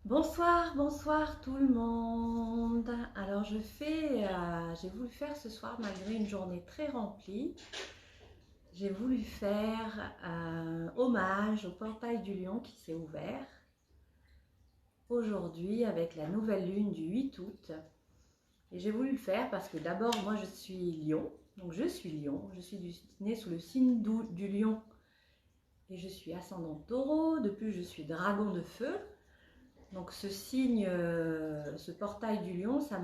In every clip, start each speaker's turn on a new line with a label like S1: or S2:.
S1: Bonsoir, bonsoir tout le monde. Alors j'ai voulu faire ce soir malgré une journée très remplie, j'ai voulu faire hommage au portail du Lion qui s'est ouvert aujourd'hui avec la nouvelle lune du 8 août. Et j'ai voulu le faire parce que d'abord moi je suis Lion, donc je suis Lion, née sous le signe du Lion et je suis ascendant Taureau, de plus je suis dragon de feu. Donc ce signe, ce portail du lion, ça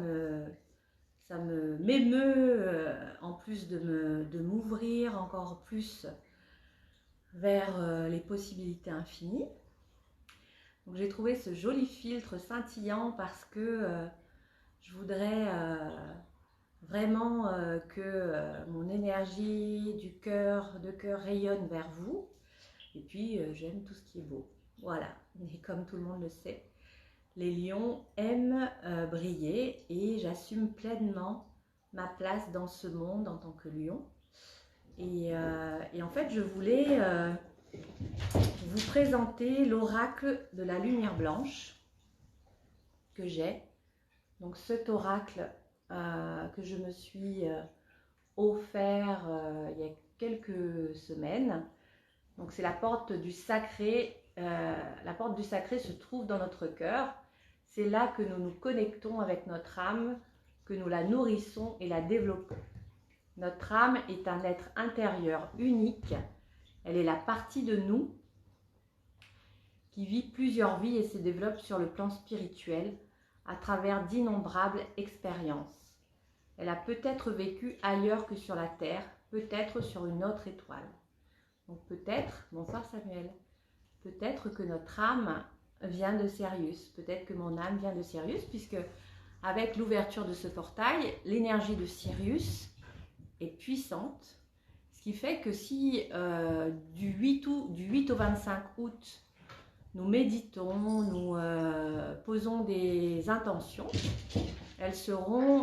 S1: m'émeut en plus de m'ouvrir encore plus vers les possibilités infinies. Donc j'ai trouvé ce joli filtre scintillant parce que je voudrais vraiment que mon énergie de cœur rayonne vers vous. Et puis j'aime tout ce qui est beau. Voilà, et comme tout le monde le sait, les lions aiment briller et j'assume pleinement ma place dans ce monde en tant que lion. Et en fait, je voulais vous présenter l'oracle de la lumière blanche que j'ai. Donc cet oracle que je me suis offert il y a quelques semaines. Donc c'est la porte du sacré. La porte du sacré se trouve dans notre cœur. C'est là que nous nous connectons avec notre âme, que nous la nourrissons et la développons. Notre âme est un être intérieur unique. Elle est la partie de nous qui vit plusieurs vies et se développe sur le plan spirituel à travers d'innombrables expériences. Elle a peut-être vécu ailleurs que sur la Terre, peut-être sur une autre étoile. Donc peut-être, bonsoir Samuel, peut-être que notre âme vient de Sirius, peut-être que mon âme vient de Sirius, puisque avec l'ouverture de ce portail, l'énergie de Sirius est puissante, ce qui fait que si du 8 au 25 août, nous méditons, nous posons des intentions, elles seront,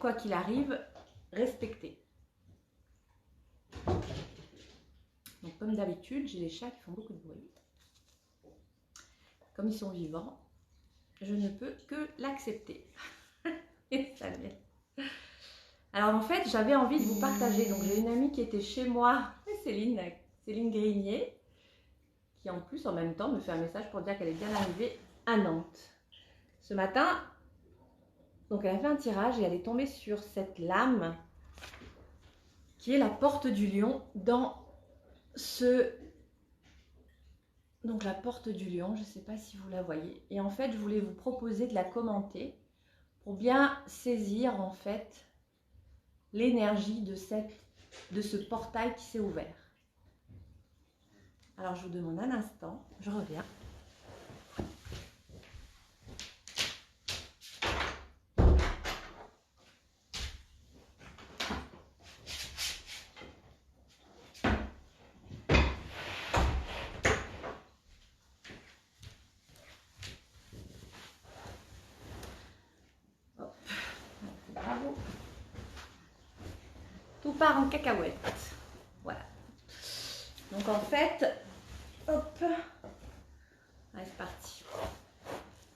S1: quoi qu'il arrive, respectées. Donc comme d'habitude, j'ai les chats qui font beaucoup de bruit. Comme ils sont vivants, je ne peux que l'accepter. Alors en fait, j'avais envie de vous partager. Donc j'ai une amie qui était chez moi, Céline Grignier, qui en plus en même temps me fait un message pour dire qu'elle est bien arrivée à Nantes. Ce matin, donc elle a fait un tirage et elle est tombée sur cette lame qui est la porte du lion dans donc la porte du lion, je ne sais pas si vous la voyez. Et en fait, je voulais vous proposer de la commenter pour bien saisir en fait l'énergie de ce portail qui s'est ouvert. Alors je vous demande un instant, je reviens. Bravo. Tout part en cacahuète. Voilà. Donc en fait, hop. Allez, c'est parti.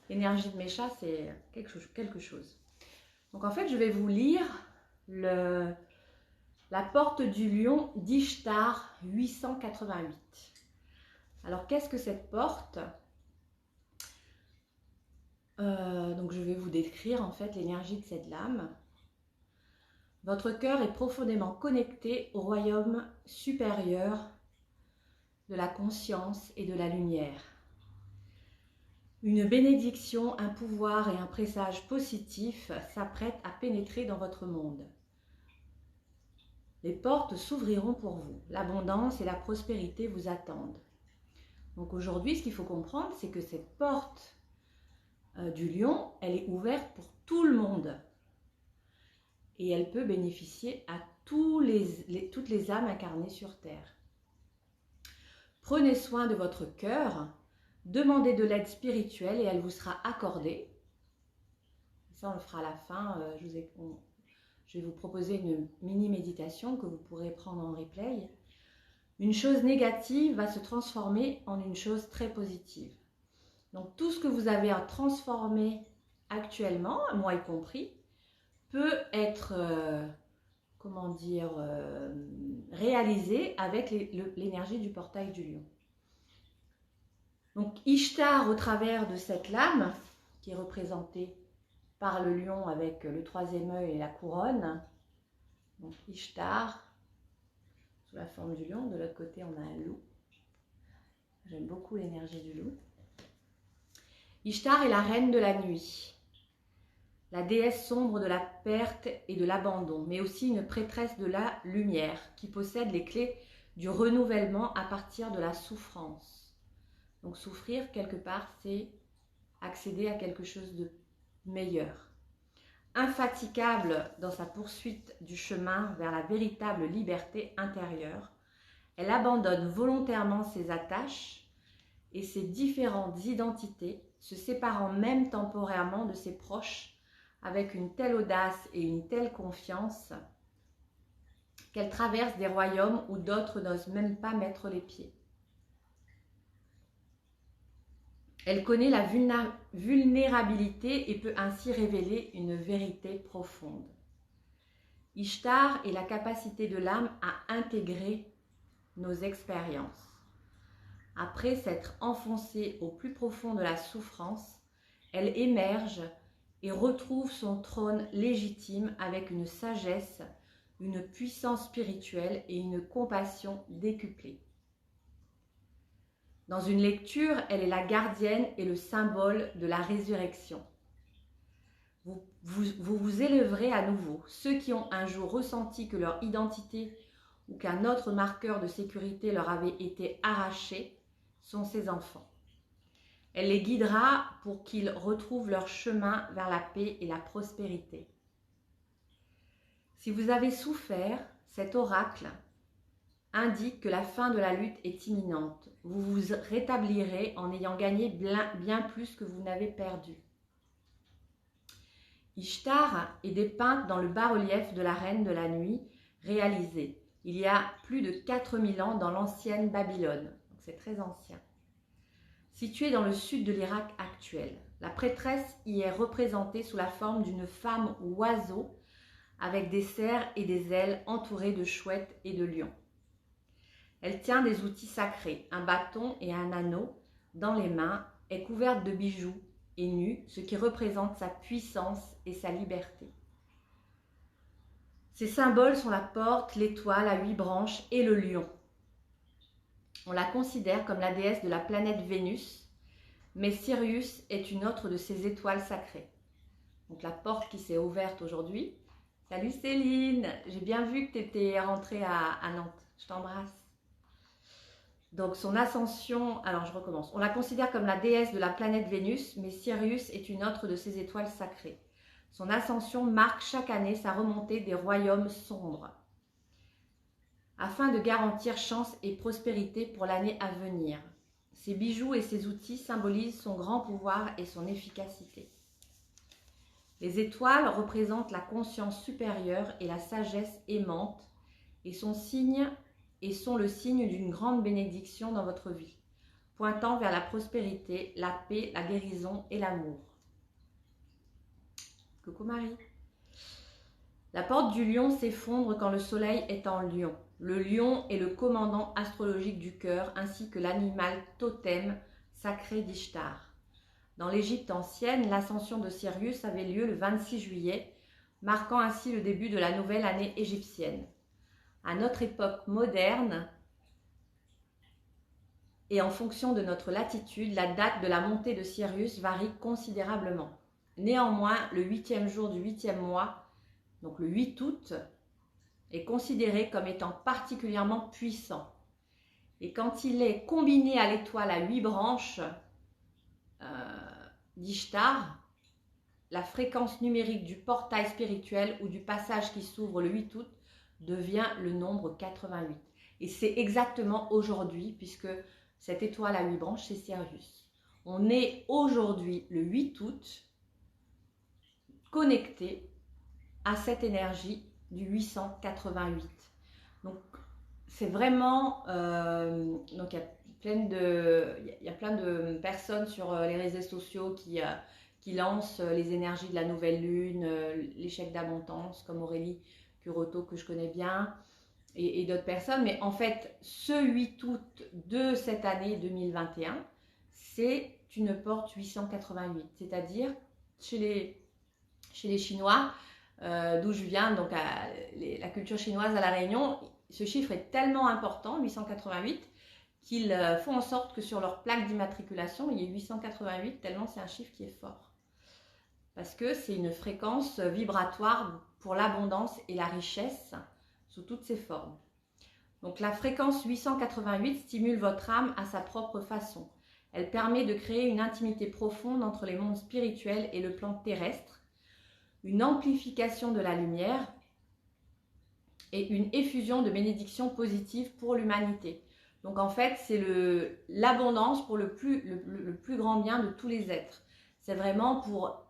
S1: L'énergie de mes chats, c'est quelque chose. Donc en fait, je vais vous lire la porte du lion d'Ishtar 888. Alors qu'est-ce que cette porte ? Donc je vais vous décrire en fait l'énergie de cette lame. Votre cœur est profondément connecté au royaume supérieur de la conscience et de la lumière. Une bénédiction, un pouvoir et un présage positif s'apprêtent à pénétrer dans votre monde. Les portes s'ouvriront pour vous. L'abondance et la prospérité vous attendent. Donc aujourd'hui, ce qu'il faut comprendre, c'est que cette porte du lion, elle est ouverte pour tout le monde. Et elle peut bénéficier à toutes les âmes incarnées sur Terre. Prenez soin de votre cœur, demandez de l'aide spirituelle et elle vous sera accordée. Ça, on le fera à la fin. Je vais vous proposer une mini-méditation que vous pourrez prendre en replay. Une chose négative va se transformer en une chose très positive. Donc tout ce que vous avez à transformer actuellement, moi y compris, peut être, comment dire, réalisé avec l'énergie du portail du lion. Donc Ishtar, au travers de cette lame, qui est représentée par le lion avec le troisième œil et la couronne. Donc Ishtar, sous la forme du lion. De l'autre côté, on a un loup. J'aime beaucoup l'énergie du loup. Ishtar est la reine de la nuit, la déesse sombre de la perte et de l'abandon, mais aussi une prêtresse de la lumière qui possède les clés du renouvellement à partir de la souffrance. Donc souffrir, quelque part, c'est accéder à quelque chose de meilleur. Infatigable dans sa poursuite du chemin vers la véritable liberté intérieure, elle abandonne volontairement ses attaches et ses différentes identités, se séparant même temporairement de ses proches avec une telle audace et une telle confiance qu'elle traverse des royaumes où d'autres n'osent même pas mettre les pieds. Elle connaît la vulnérabilité et peut ainsi révéler une vérité profonde. Ishtar est la capacité de l'âme à intégrer nos expériences. Après s'être enfoncée au plus profond de la souffrance, elle émerge et retrouve son trône légitime avec une sagesse, une puissance spirituelle et une compassion décuplée. Dans une lecture, elle est la gardienne et le symbole de la résurrection. Vous élèverez à nouveau. Ceux qui ont un jour ressenti que leur identité ou qu'un autre marqueur de sécurité leur avait été arraché sont ses enfants. Elle les guidera pour qu'ils retrouvent leur chemin vers la paix et la prospérité. Si vous avez souffert, cet oracle indique que la fin de la lutte est imminente. Vous vous rétablirez en ayant gagné bien plus que vous n'avez perdu. Ishtar est dépeinte dans le bas-relief de la reine de la nuit, réalisé il y a plus de 4000 ans dans l'ancienne Babylone. C'est très ancien. Située dans le sud de l'Irak actuel, la prêtresse y est représentée sous la forme d'une femme oiseau avec des serres et des ailes entourées de chouettes et de lions. Elle tient des outils sacrés, un bâton et un anneau dans les mains, est couverte de bijoux et nue, ce qui représente sa puissance et sa liberté. Ses symboles sont la porte, l'étoile à 8 branches et le lion. On la considère comme la déesse de la planète Vénus, mais Sirius est une autre de ses étoiles sacrées. Donc la porte qui s'est ouverte aujourd'hui. Salut Céline, j'ai bien vu que tu étais rentrée à Nantes, je t'embrasse. Donc son ascension, alors je recommence. On la considère comme la déesse de la planète Vénus, mais Sirius est une autre de ses étoiles sacrées. Son ascension marque chaque année sa remontée des royaumes sombres, afin de garantir chance et prospérité pour l'année à venir. Ses bijoux et ses outils symbolisent son grand pouvoir et son efficacité. Les étoiles représentent la conscience supérieure et la sagesse aimante et sont le signe d'une grande bénédiction dans votre vie, pointant vers la prospérité, la paix, la guérison et l'amour. Coucou Marie. La porte du lion s'effondre quand le soleil est en lion. Le lion est le commandant astrologique du cœur ainsi que l'animal totem sacré d'Ishtar. Dans l'Égypte ancienne, l'ascension de Sirius avait lieu le 26 juillet, marquant ainsi le début de la nouvelle année égyptienne. À notre époque moderne, et en fonction de notre latitude, la date de la montée de Sirius varie considérablement. Néanmoins, le 8e jour du 8e mois, donc le 8 août, est considéré comme étant particulièrement puissant. Et quand il est combiné à l'étoile à 8 branches d'Ishtar, la fréquence numérique du portail spirituel ou du passage qui s'ouvre le 8 août devient le nombre 88. Et c'est exactement aujourd'hui, puisque cette étoile à 8 branches, c'est Sirius. On est aujourd'hui, le 8 août, connecté à cette énergie du 888. Donc, c'est vraiment... donc, il y a il y a plein de personnes sur les réseaux sociaux qui lancent les énergies de la nouvelle lune, les chèques d'abondance, comme Aurélie Curoto que je connais bien, et d'autres personnes. Mais en fait, ce 8 août de cette année 2021, c'est une porte 888, c'est-à-dire chez les Chinois, d'où je viens, donc la culture chinoise à La Réunion, ce chiffre est tellement important, 888, qu'ils font en sorte que sur leur plaque d'immatriculation, il y ait 888, tellement c'est un chiffre qui est fort. Parce que c'est une fréquence vibratoire pour l'abondance et la richesse sous toutes ses formes. Donc la fréquence 888 stimule votre âme à sa propre façon. Elle permet de créer une intimité profonde entre les mondes spirituels et le plan terrestre, une amplification de la lumière et une effusion de bénédictions positives pour l'humanité. Donc en fait, c'est l'abondance pour le plus grand bien de tous les êtres. C'est vraiment pour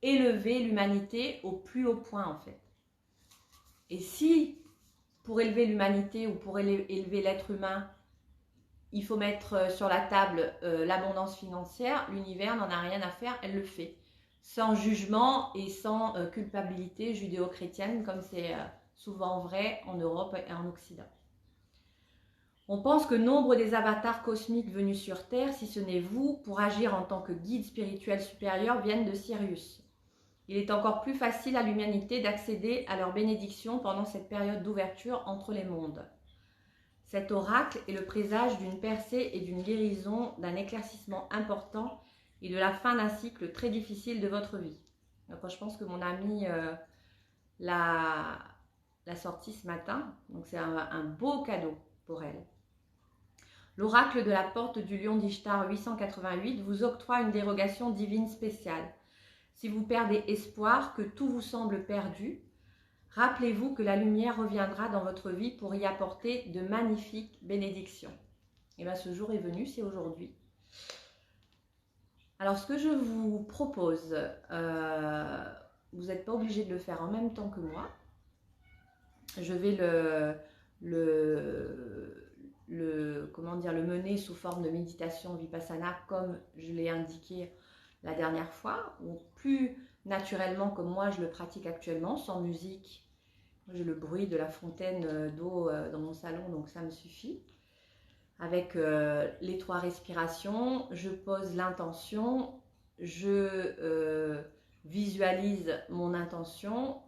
S1: élever l'humanité au plus haut point en fait. Et si pour élever l'humanité ou pour élever l'être humain, il faut mettre sur la table l'abondance financière, l'univers n'en a rien à faire, elle le fait. Sans jugement et sans culpabilité judéo-chrétienne comme c'est souvent vrai en Europe et en Occident. On pense que nombre des avatars cosmiques venus sur Terre, si ce n'est vous, pour agir en tant que guide spirituel supérieur, viennent de Sirius. Il est encore plus facile à l'humanité d'accéder à leurs bénédictions pendant cette période d'ouverture entre les mondes. Cet oracle est le présage d'une percée et d'une guérison, d'un éclaircissement important et de la fin d'un cycle très difficile de votre vie. Donc, je pense que mon amie l'a sortie ce matin, donc c'est un beau cadeau pour elle. L'oracle de la porte du lion d'Ishtar 888 vous octroie une dérogation divine spéciale. Si vous perdez espoir, que tout vous semble perdu, rappelez-vous que la lumière reviendra dans votre vie pour y apporter de magnifiques bénédictions. Et bien ce jour est venu, c'est aujourd'hui. Alors ce que je vous propose, vous n'êtes pas obligé de le faire en même temps que moi. Je vais le mener sous forme de méditation vipassana comme je l'ai indiqué la dernière fois, ou plus naturellement comme moi je le pratique actuellement, sans musique. J'ai le bruit de la fontaine d'eau dans mon salon, donc ça me suffit. Avec les 3 respirations, je pose l'intention, je visualise mon intention,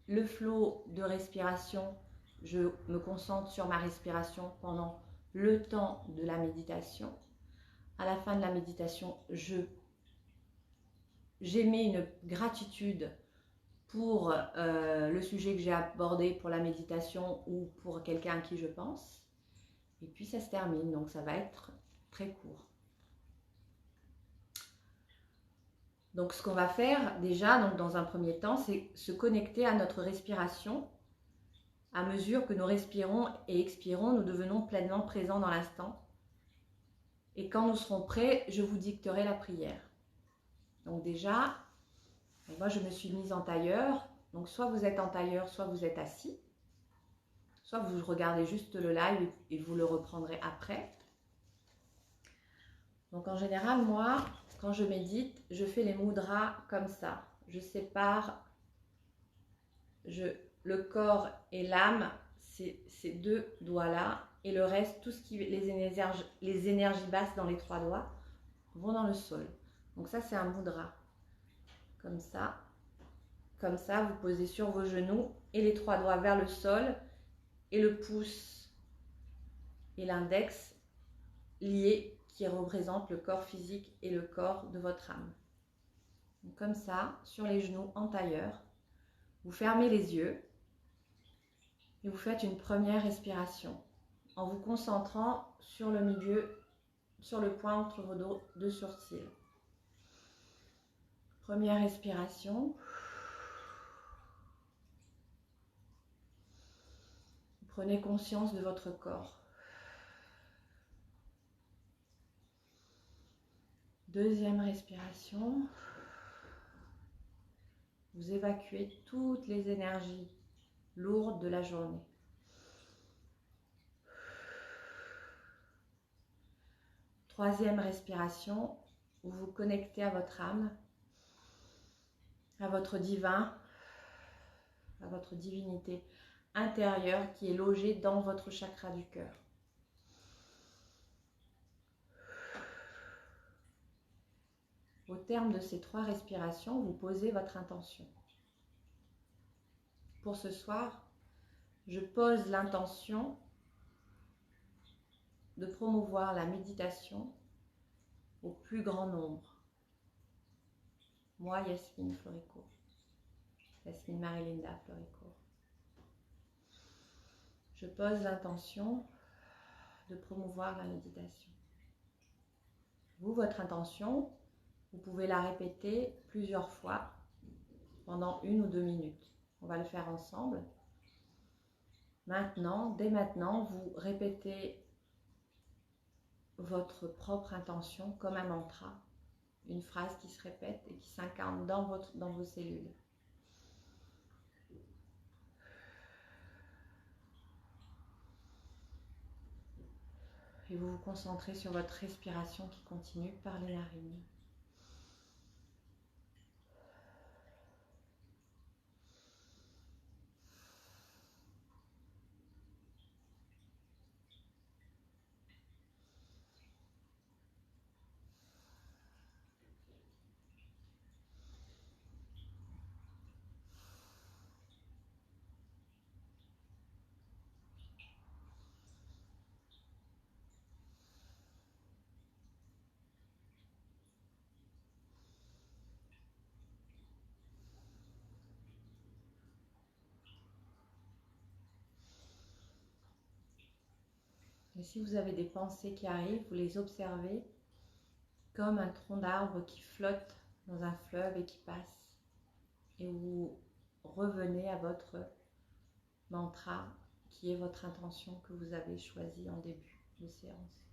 S1: le flot de respiration, je me concentre sur ma respiration pendant le temps de la méditation. À la fin de la méditation, j'émets une gratitude pour le sujet que j'ai abordé pour la méditation ou pour quelqu'un à qui je pense. Et puis ça se termine, donc ça va être très court. Donc ce qu'on va faire déjà, donc dans un premier temps, c'est se connecter à notre respiration. À mesure que nous respirons et expirons, nous devenons pleinement présents dans l'instant. Et quand nous serons prêts, je vous dicterai la prière. Donc déjà, moi je me suis mise en tailleur. Donc soit vous êtes en tailleur, soit vous êtes assis. Soit vous regardez juste le live et vous le reprendrez après. Donc en général, moi, quand je médite, je fais les mudras comme ça. Je sépare le corps et l'âme, ces 2 doigts-là. Et le reste, tout ce qui les énergies basses dans les 3 doigts, vont dans le sol. Donc ça, c'est un mudra. Comme ça. Comme ça, vous posez sur vos genoux et les 3 doigts vers le sol. Et le pouce et l'index liés qui représentent le corps physique et le corps de votre âme. Donc comme ça, sur les genoux en tailleur, vous fermez les yeux et vous faites une première respiration en vous concentrant sur le milieu, sur le point entre vos 2 sourcils. Première respiration. Prenez conscience de votre corps. Deuxième respiration. Vous évacuez toutes les énergies lourdes de la journée. Troisième respiration, vous vous connectez à votre âme, à votre divin, à votre divinité intérieure qui est logée dans votre chakra du cœur. Au terme de ces 3 respirations, vous posez votre intention. Pour ce soir, je pose l'intention de promouvoir la méditation au plus grand nombre. Moi, Yasmine Floricourt. Yasmine Marie-Linda Floricourt. Je pose l'intention de promouvoir la méditation. Vous, votre intention, vous pouvez la répéter plusieurs fois pendant 1 ou 2 minutes. On va le faire ensemble. Maintenant, dès maintenant, vous répétez votre propre intention comme un mantra, une phrase qui se répète et qui s'incarne dans vos cellules. Et vous vous concentrez sur votre respiration qui continue par les narines. Et si vous avez des pensées qui arrivent, vous les observez comme un tronc d'arbre qui flotte dans un fleuve et qui passe. Et vous revenez à votre mantra qui est votre intention que vous avez choisie en début de séance.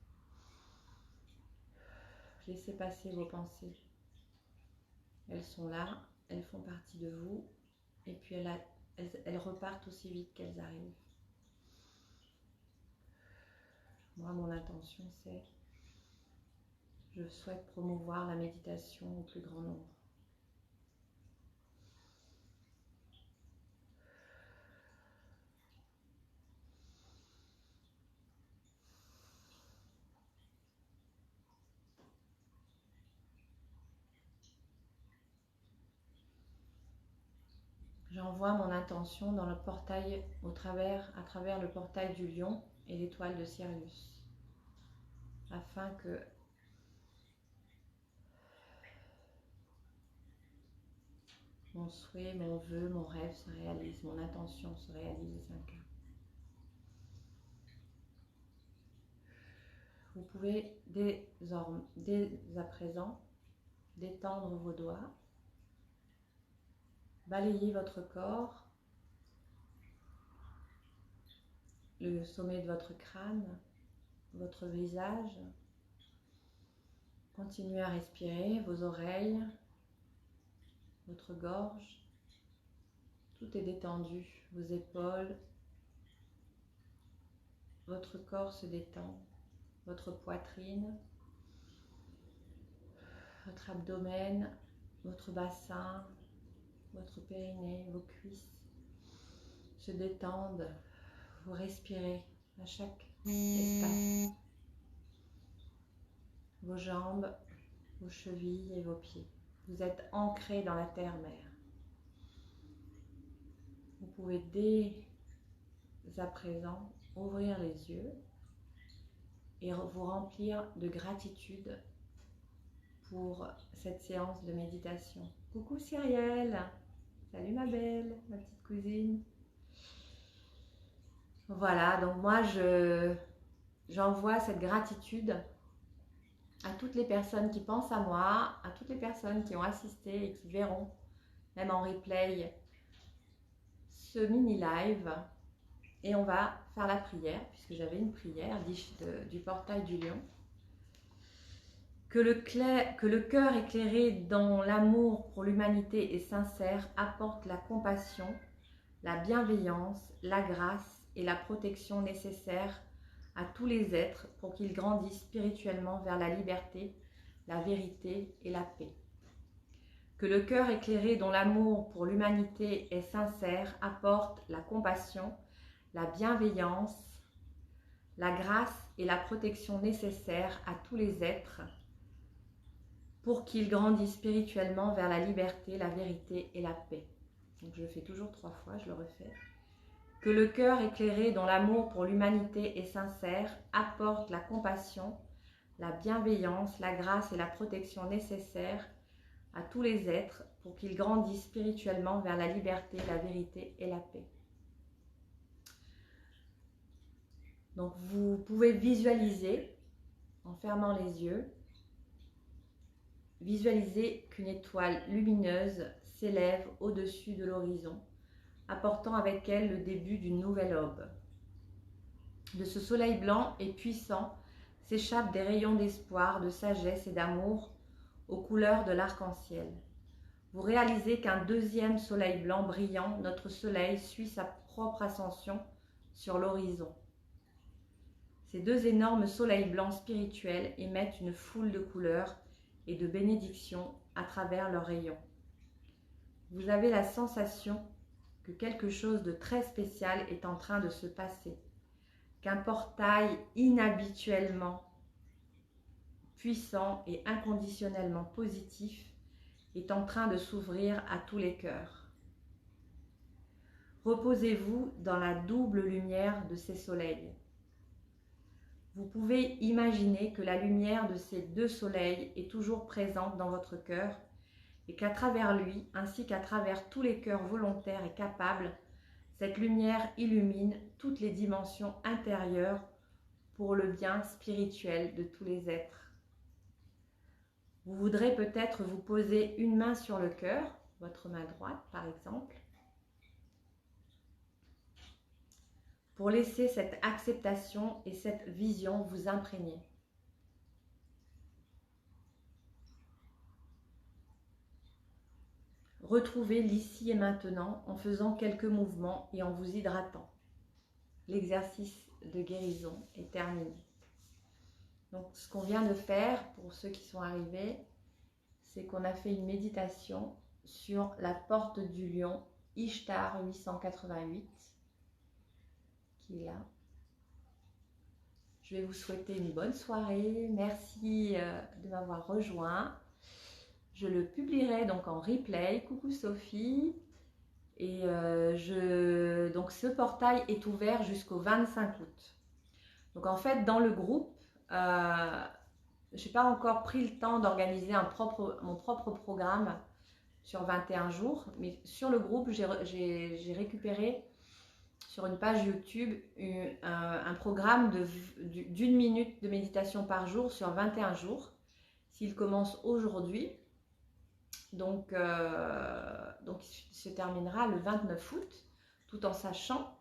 S1: Laissez passer vos pensées. Elles sont là, elles font partie de vous et puis elles repartent aussi vite qu'elles arrivent. Moi, mon intention, c'est je souhaite promouvoir la méditation au plus grand nombre. J'envoie mon intention dans le portail à travers le portail du lion et l'étoile de Sirius, afin que mon souhait, mon vœu, mon rêve se réalise, mon intention se réalise et s'incarne. Vous pouvez dès à présent détendre vos doigts, balayer votre corps, le sommet de votre crâne, votre visage. Continuez à respirer, vos oreilles, votre gorge. Tout est détendu, vos épaules, votre corps se détend, votre poitrine, votre abdomen, votre bassin, votre périnée, vos cuisses se détendent. Vous respirez à chaque espace. Vos jambes, vos chevilles et vos pieds. Vous êtes ancrés dans la terre-mère. Vous pouvez dès à présent ouvrir les yeux et vous remplir de gratitude pour cette séance de méditation. Coucou Cyrielle, salut ma belle, ma petite cousine. Voilà, donc moi j'envoie cette gratitude à toutes les personnes qui pensent à moi, à toutes les personnes qui ont assisté et qui verront, même en replay, ce mini live. Et on va faire la prière, puisque j'avais une prière du portail du lion. Que le cœur éclairé dans l'amour pour l'humanité et sincère apporte la compassion, la bienveillance, la grâce et la protection nécessaires à tous les êtres pour qu'ils grandissent spirituellement vers la liberté, la vérité et la paix. Que le cœur éclairé dont l'amour pour l'humanité est sincère apporte la compassion, la bienveillance, la grâce et la protection nécessaires à tous les êtres pour qu'ils grandissent spirituellement vers la liberté, la vérité et la paix. Donc je le fais toujours 3 fois, je le refais. Que le cœur éclairé dont l'amour pour l'humanité est sincère apporte la compassion, la bienveillance, la grâce et la protection nécessaires à tous les êtres pour qu'ils grandissent spirituellement vers la liberté, la vérité et la paix. Donc vous pouvez visualiser, en fermant les yeux, visualiser qu'une étoile lumineuse s'élève au-dessus de l'horizon, apportant avec elle le début d'une nouvelle aube. De ce soleil blanc et puissant s'échappent des rayons d'espoir, de sagesse et d'amour aux couleurs de l'arc-en-ciel. Vous réalisez qu'un deuxième soleil blanc brillant, notre soleil, suit sa propre ascension sur l'horizon. Ces 2 énormes soleils blancs spirituels émettent une foule de couleurs et de bénédictions à travers leurs rayons. Vous avez la sensation que quelque chose de très spécial est en train de se passer, qu'un portail inhabituellement puissant et inconditionnellement positif est en train de s'ouvrir à tous les cœurs. Reposez-vous dans la double lumière de ces soleils. Vous pouvez imaginer que la lumière de ces 2 soleils est toujours présente dans votre cœur et qu'à travers lui, ainsi qu'à travers tous les cœurs volontaires et capables, cette lumière illumine toutes les dimensions intérieures pour le bien spirituel de tous les êtres. Vous voudrez peut-être vous poser une main sur le cœur, votre main droite par exemple, pour laisser cette acceptation et cette vision vous imprégner. Retrouvez l'ici et maintenant en faisant quelques mouvements et en vous hydratant. L'exercice de guérison est terminé. Donc ce qu'on vient de faire, pour ceux qui sont arrivés, c'est qu'on a fait une méditation sur la porte du lion, Ishtar 888. Qui est là. Je vais vous souhaiter une bonne soirée. Merci de m'avoir rejoint. Je le publierai donc en replay. Coucou Sophie. Et donc ce portail est ouvert jusqu'au 25 août. Donc en fait, dans le groupe, je n'ai pas encore pris le temps d'organiser mon propre programme sur 21 jours. Mais sur le groupe, j'ai récupéré sur une page YouTube un programme d'1 minute de méditation par jour sur 21 jours. S'il commence aujourd'hui, donc il se terminera le 29 août, tout en sachant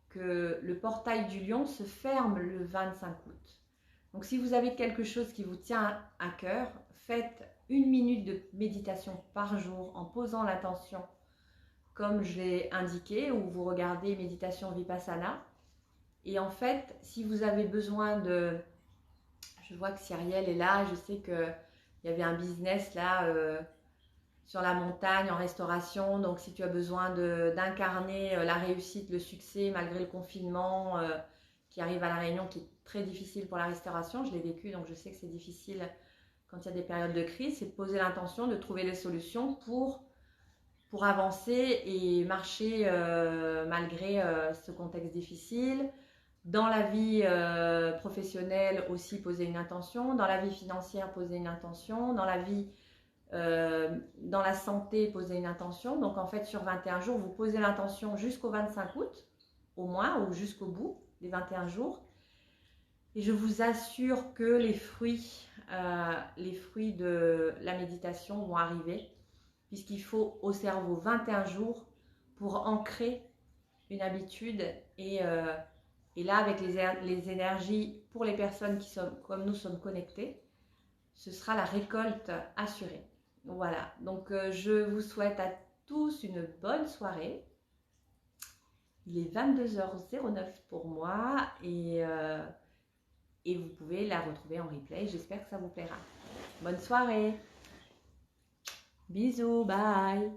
S1: que le portail du lion se ferme le 25 août. Donc si vous avez quelque chose qui vous tient à cœur, faites 1 minute de méditation par jour en posant l'intention comme je l'ai indiqué, ou vous regardez Méditation Vipassana. Et en fait, si vous avez besoin de... Je vois que Cyrielle est là, je sais qu'il y avait un business là sur la montagne en restauration. Donc si tu as besoin d'incarner la réussite, le succès malgré le confinement qui arrive à La Réunion, qui est très difficile pour la restauration, je l'ai vécu, donc je sais que c'est difficile quand il y a des périodes de crise, c'est de poser l'intention de trouver des solutions pour avancer et marcher malgré ce contexte difficile. Dans la vie professionnelle aussi, poser une intention. Dans la vie financière, poser une intention. Dans la vie, dans la santé, poser une intention. Donc en fait, sur 21 jours, vous posez l'intention jusqu'au 25 août, au moins, ou jusqu'au bout des 21 jours. Et je vous assure que les fruits de la méditation vont arriver, puisqu'il faut au cerveau 21 jours pour ancrer une habitude. Et là, avec les énergies, pour les personnes qui sont comme nous sommes connectées, ce sera la récolte assurée. Voilà, donc je vous souhaite à tous une bonne soirée. Il est 22h09 pour moi et vous pouvez la retrouver en replay. J'espère que ça vous plaira. Bonne soirée. Bisous, bye.